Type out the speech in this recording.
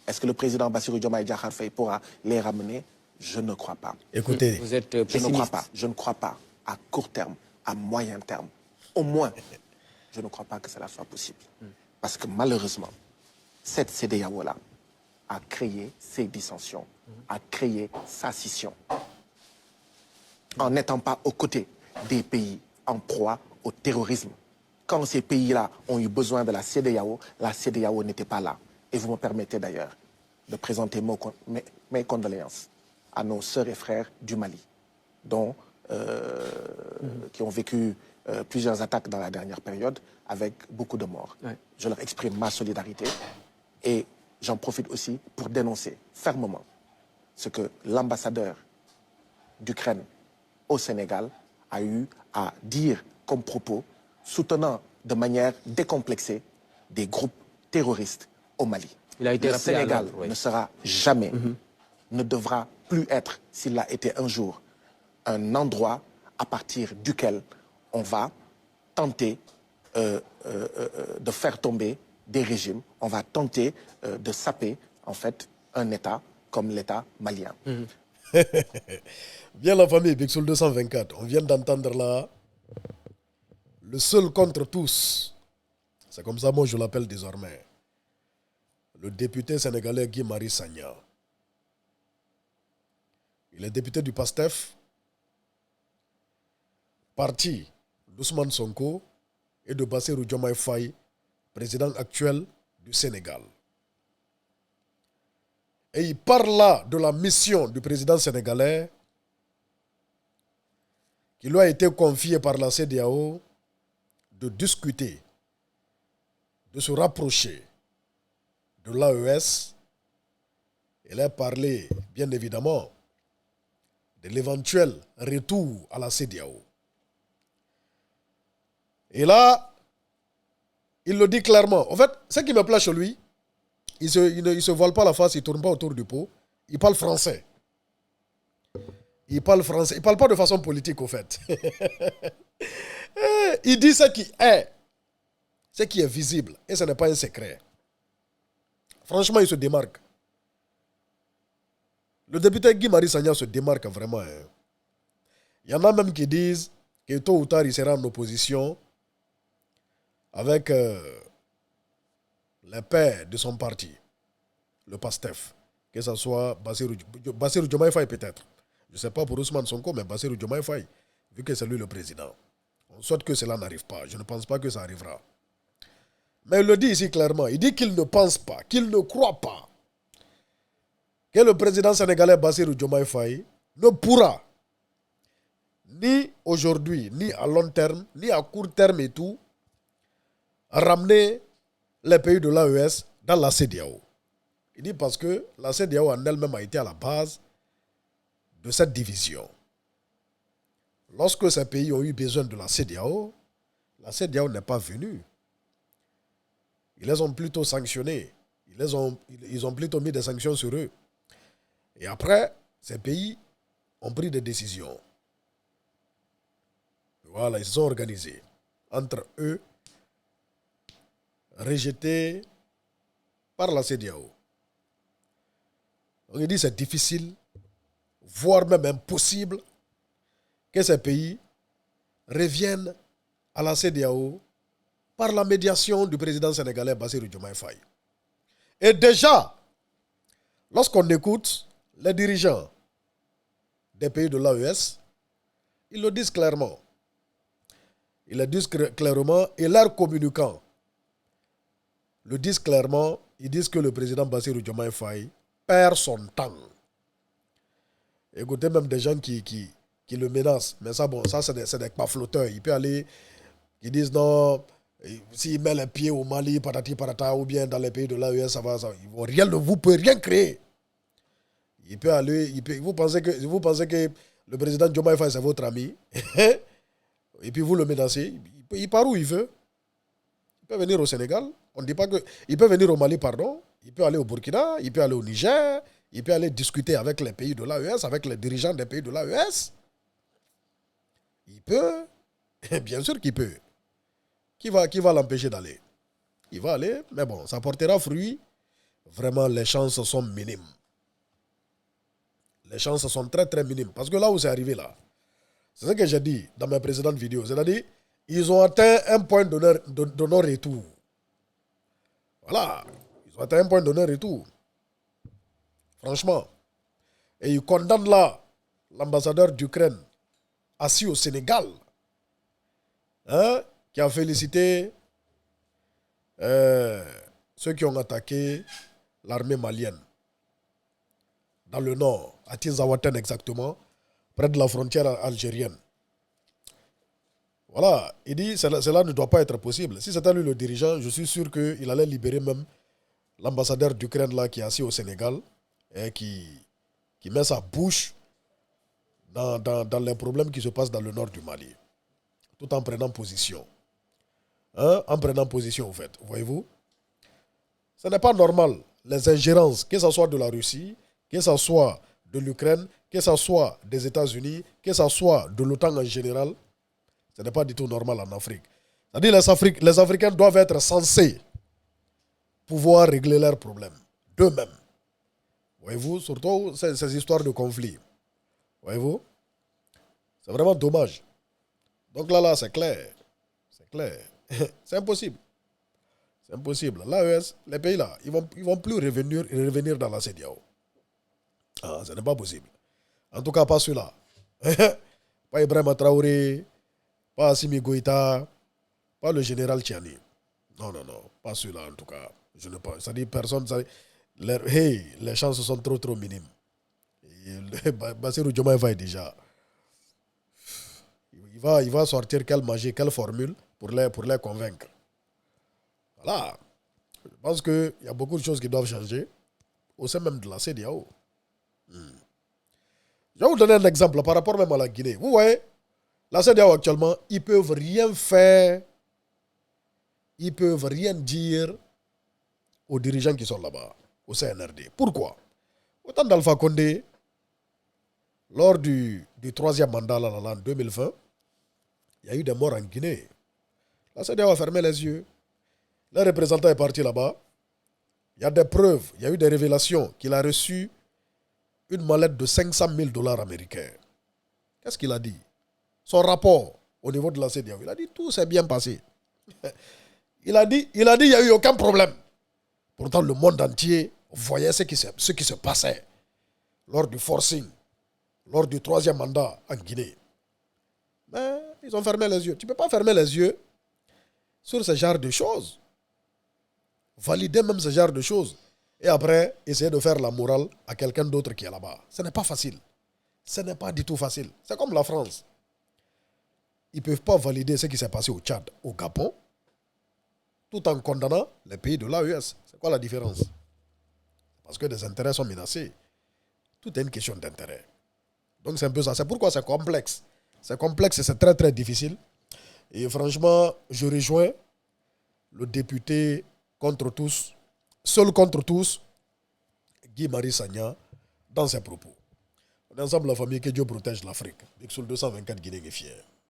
Est-ce que le président Bassirou Diomaye Diakhar Faye pourra les ramener? Je ne crois pas. Écoutez, vous êtes pessimiste. Je ne crois pas à court terme, à moyen terme. Au moins, je ne crois pas que cela soit possible. Parce que malheureusement, cette CEDEAO-là a créé ces dissensions, a créé sa scission. En n'étant pas aux côtés des pays en proie au terrorisme. Quand ces pays-là ont eu besoin de la CEDEAO n'était pas là. Et vous me permettez d'ailleurs de présenter mes condoléances à nos sœurs et frères du Mali, qui ont vécu plusieurs attaques dans la dernière période avec beaucoup de morts. Ouais. Je leur exprime ma solidarité et j'en profite aussi pour dénoncer fermement ce que l'ambassadeur d'Ukraine au Sénégal a eu à dire comme propos, soutenant de manière décomplexée des groupes terroristes au Mali. Il a été le Sénégal ne sera jamais, ne devra plus être, s'il a été un jour, un endroit à partir duquel on va tenter de faire tomber des régimes, on va tenter de saper, en fait, un État comme l'État malien. Bien la famille, Bixoul 224, on vient d'entendre là le seul contre tous. C'est comme ça moi je l'appelle désormais. Le député sénégalais Guy Marius Sagna. Il est député du PASTEF, parti d'Ousmane Sonko et de Bassirou Diomaye Faye, président actuel du Sénégal. Et il parle là de la mission du président sénégalais qui lui a été confiée par la CEDEAO de discuter, de se rapprocher de l'AES. Il a parlé, bien évidemment, de l'éventuel retour à la CEDEAO. Et là, il le dit clairement. En fait, ce qui me plaît chez lui, il ne se voile pas la face, il ne tourne pas autour du pot. Il parle français. Il parle français. Il ne parle pas de façon politique, au fait. Il dit ce qui est visible. Et ce n'est pas un secret. Franchement, il se démarque. Le député Guy Marius Sagna se démarque vraiment. Il y en a même qui disent que tôt ou tard, il sera en opposition avec les pères de son parti, le PASTEF, que ce soit Bassirou Diomaye Faye peut-être. Je ne sais pas pour Ousmane Sonko, mais Bassirou Diomaye Faye, vu que c'est lui le président. On souhaite que cela n'arrive pas. Je ne pense pas que ça arrivera. Mais il le dit ici clairement. Il dit qu'il ne pense pas, qu'il ne croit pas que le président sénégalais Bassirou Diomaye Faye ne pourra, ni aujourd'hui, ni à long terme, ni à court terme et tout, ramener les pays de l'AES dans la CEDEAO. Il dit parce que la CEDEAO en elle-même a été à la base de cette division. Lorsque ces pays ont eu besoin de la CEDEAO n'est pas venue. Ils les ont plutôt sanctionnés. Ils ont plutôt mis des sanctions sur eux. Et après, ces pays ont pris des décisions. Voilà, ils se sont organisés. Entre eux, rejetés par la CEDEAO. On dit que c'est difficile, voire même impossible, que ces pays reviennent à la CEDEAO par la médiation du président sénégalais Bassirou Diomaye Faye. Et déjà, lorsqu'on écoute les dirigeants des pays de l'AES, ils le disent clairement. Ils le disent clairement et leurs communicants le disent clairement. Ils disent que le président Bassirou Diomaye Faye perd son temps. Écoutez, même des gens qui le menacent. Mais ça, bon, ça c'est des pafloteurs. Il peut aller, ils disent non, s'il met les pieds au Mali, patati patata, ou bien dans les pays de l'AES, ça va. Vous ne pouvez rien créer. Il peut aller, vous pensez que le président Diomaye Faye, c'est votre ami, et puis vous le menacez, il part où il veut. Il peut venir au Sénégal, on ne dit pas que. Il peut venir au Mali, pardon, il peut aller au Burkina, il peut aller au Niger, il peut aller discuter avec les pays de l'AES, avec les dirigeants des pays de l'AES. Il peut, bien sûr qu'il peut. Qui va l'empêcher d'aller? Il va aller, mais bon, ça portera fruit. vraiment les chances sont minimes. Les chances sont très très minimes. Parce que là où c'est arrivé là, c'est ce que j'ai dit dans mes précédentes vidéos. C'est-à-dire, ils ont atteint un point de non-retour. Voilà. Ils ont atteint un point de non-retour. Franchement. Et ils condamnent là l'ambassadeur d'Ukraine assis au Sénégal, hein, qui a félicité ceux qui ont attaqué l'armée malienne dans le nord, à Tinzaouaten exactement, près de la frontière algérienne. Voilà, il dit cela ne doit pas être possible. Si c'était lui le dirigeant, je suis sûr qu'il allait libérer même l'ambassadeur d'Ukraine là qui est assis au Sénégal et qui met sa bouche dans les problèmes qui se passent dans le nord du Mali, tout en prenant position. Hein? En prenant position, en fait, voyez-vous. Ce n'est pas normal, les ingérences, que ce soit de la Russie, que ce soit de l'Ukraine, que ce soit des États-Unis, que ce soit de l'OTAN en général, ce n'est pas du tout normal en Afrique. C'est-à-dire que les Africains doivent être censés pouvoir régler leurs problèmes d'eux-mêmes. Voyez-vous, surtout ces histoires de conflits. Voyez-vous, c'est vraiment dommage. Donc là, c'est clair. C'est clair. C'est impossible. C'est impossible. L'AES, les pays là, ils vont plus revenir dans la CEDEAO. Ah, ce n'est pas possible. En tout cas, pas ceux-là. Pas Ibrahim Traoré, pas Assimi Goïta, pas le général Tchiani. Non, pas ceux-là en tout cas. Je ne pense. Ça dit personne. Les chances sont trop minimes. Bassirou Diomaye Faye déjà. Il va sortir quelle magie, quelle formule pour les convaincre. Voilà. Je pense qu'il y a beaucoup de choses qui doivent changer au sein même de la CEDEAO. Je vais vous donner un exemple par rapport même à la Guinée. Vous voyez, la CEDEAO actuellement, ils ne peuvent rien faire, ils ne peuvent rien dire aux dirigeants qui sont là-bas, au CNRD. Pourquoi? Autant d'Alpha Condé, lors du troisième mandat là, en 2020, il y a eu des morts en Guinée. La CEDEAO a fermé les yeux. Le représentant est parti là-bas. Il y a des preuves, il y a eu des révélations qu'il a reçu une mallette de 500 000 $ américains. Qu'est-ce qu'il a dit? Son rapport au niveau de la CEDEAO, il a dit tout s'est bien passé. Il a dit il n'y a eu aucun problème. Pourtant, le monde entier voyait ce qui se passait lors du forcing, lors du troisième mandat en Guinée. Mais ils ont fermé les yeux. Tu ne peux pas fermer les yeux sur ce genre de choses. Valider même ce genre de choses. Et après, essayer de faire la morale à quelqu'un d'autre qui est là-bas. Ce n'est pas facile. Ce n'est pas du tout facile. C'est comme la France. Ils ne peuvent pas valider ce qui s'est passé au Tchad, au Gabon, tout en condamnant les pays de l'AES. C'est quoi la différence? Parce que des intérêts sont menacés. Tout est une question d'intérêt. Donc c'est un peu ça. C'est pourquoi c'est complexe. C'est complexe et c'est très très difficile. Et franchement, je rejoins le député contre tous, seul contre tous, Guy-Marie Sagna, dans ses propos. On est ensemble la famille, que Dieu protège l'Afrique. Sur 224 Guinéens est fier.